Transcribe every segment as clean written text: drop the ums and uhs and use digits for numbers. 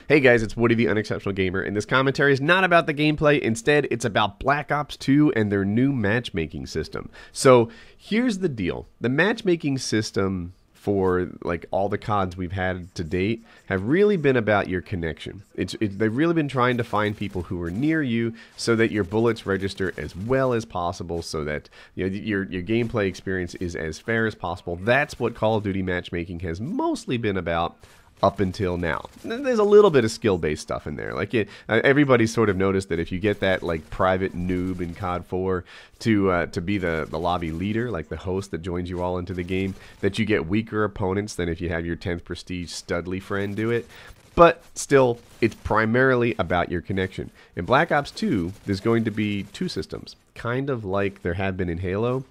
Hey guys, it's Woody the Unexceptional Gamer, and this commentary is not about the gameplay. Instead, it's about Black Ops 2 and their new matchmaking system. So here's the deal. The matchmaking system for like all the CODs we've had to date have really been about your connection. They've really been trying to find people who are near you so that your bullets register as well as possible, so that your gameplay experience is as fair as possible. That's what Call of Duty matchmaking has mostly been about up until now. There's a little bit of skill-based stuff in there. Like everybody's sort of noticed that if you get that like private noob in COD 4 to be the lobby leader, like the host that joins you all into the game, that you get weaker opponents than if you have your 10th prestige studly friend do it. But still, it's primarily about your connection. In Black Ops 2, there's going to be two systems, kind of like there have been in Halo.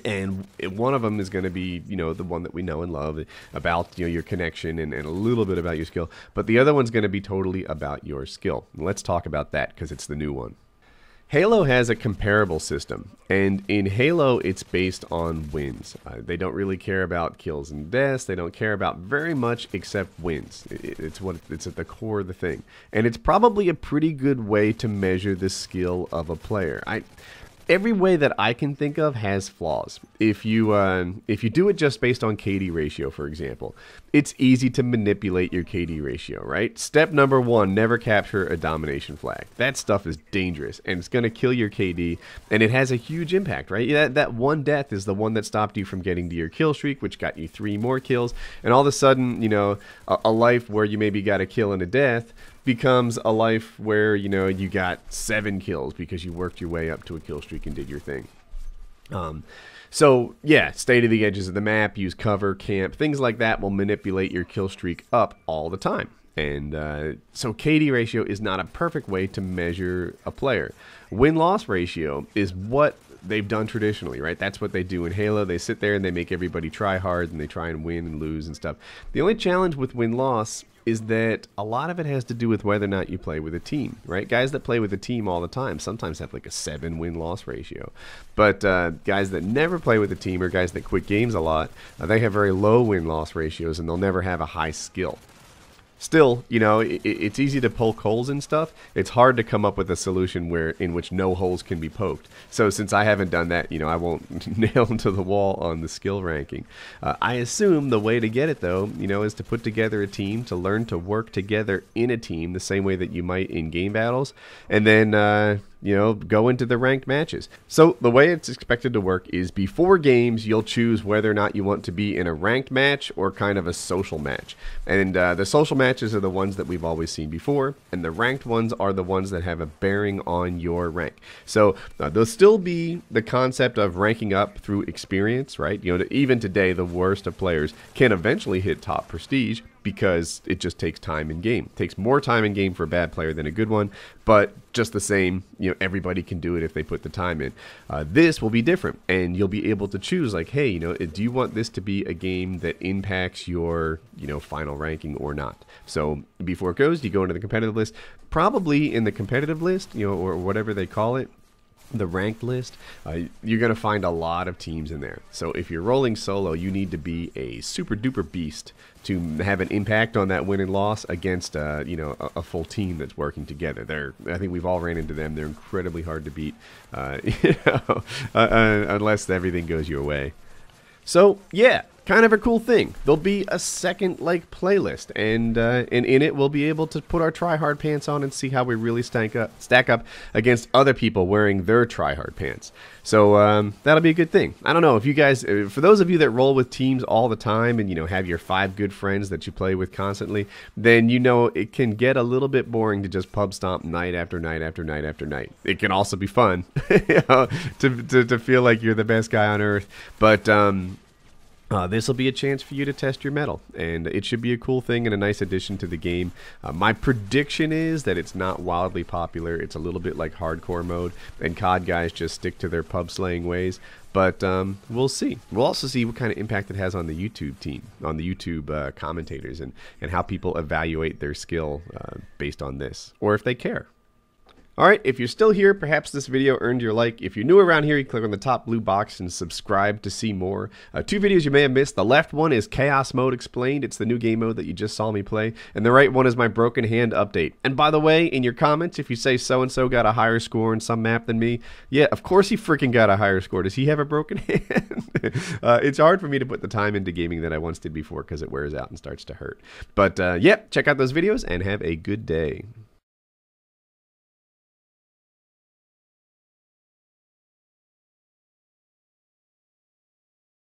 And one of them is going to be, the one that we know and love about, your connection and a little bit about your skill. But the other one's going to be totally about your skill. Let's talk about that because it's the new one. Halo has a comparable system, and in Halo, it's based on wins. They don't really care about kills and deaths. They don't care about very much except wins. It's at the core of the thing, and it's probably a pretty good way to measure the skill of a player. Every way that I can think of has flaws. If you do it just based on KD ratio, for example, it's easy to manipulate your KD ratio, right? Step number one, never capture a domination flag. That stuff is dangerous, and it's going to kill your KD, and it has a huge impact, right? That one death is the one that stopped you from getting to your kill streak, which got you 3 more kills, and all of a sudden, a life where you maybe got a kill and a death becomes a life where you got 7 kills because you worked your way up to a kill streak and did your thing. So yeah, stay to the edges of the map, use cover, camp, things like that will manipulate your kill streak up all the time. And so KD ratio is not a perfect way to measure a player. Win-loss ratio is what they've done traditionally, right? That's what they do in Halo. They sit there and they make everybody try hard and they try and win and lose and stuff. The only challenge with win-loss is that a lot of it has to do with whether or not you play with a team, right? Guys that play with a team all the time sometimes have like a 7 win-loss ratio. But guys that never play with a team, or guys that quit games a lot, they have very low win-loss ratios, and they'll never have a high skill. Still, it's easy to poke holes and stuff. It's hard to come up with a solution in which no holes can be poked. So since I haven't done that, I won't nail into the wall on the skill ranking. I assume the way to get it, though, is to put together a team, to learn to work together in a team the same way that you might in game battles, and then go into the ranked matches. So the way it's expected to work is before games, you'll choose whether or not you want to be in a ranked match or kind of a social match. And the social matches are the ones that we've always seen before, and the ranked ones are the ones that have a bearing on your rank. So there'll still be the concept of ranking up through experience, right? Even today, the worst of players can eventually hit top prestige, because it just takes time in game. It takes more time in game for a bad player than a good one, but just the same, everybody can do it if they put the time in. This will be different, and you'll be able to choose, like, hey, do you want this to be a game that impacts your, final ranking or not? So before it goes, you go into the competitive list. Probably in the competitive list, or whatever they call it, the ranked list, you're going to find a lot of teams in there. So if you're rolling solo, you need to be a super duper beast to have an impact on that win and loss against a full team that's working together. I think we've all ran into them. They're incredibly hard to beat, unless everything goes your way. So yeah, kind of a cool thing. There'll be a second playlist, and in it we'll be able to put our try-hard pants on and see how we really stack up against other people wearing their try-hard pants. So that'll be a good thing. I don't know if you guys, for those of you that roll with teams all the time and have your 5 good friends that you play with constantly, then it can get a little bit boring to just pub stomp night after night after night after night. It can also be fun, to feel like you're the best guy on earth, but this will be a chance for you to test your mettle, and it should be a cool thing and a nice addition to the game. My prediction is that it's not wildly popular. It's a little bit like hardcore mode, and COD guys just stick to their pub slaying ways. But we'll see. We'll also see what kind of impact it has on the YouTube team, on the YouTube commentators, and how people evaluate their skill based on this, or if they care. Alright, if you're still here, perhaps this video earned your like. If you're new around here, you click on the top blue box and subscribe to see more. 2 videos you may have missed. The left one is Chaos Mode Explained. It's the new game mode that you just saw me play. And the right one is my Broken Hand update. And by the way, in your comments, if you say so-and-so got a higher score in some map than me, yeah, of course he freaking got a higher score. Does he have a broken hand? It's hard for me to put the time into gaming that I once did before because it wears out and starts to hurt. But yeah, check out those videos and have a good day.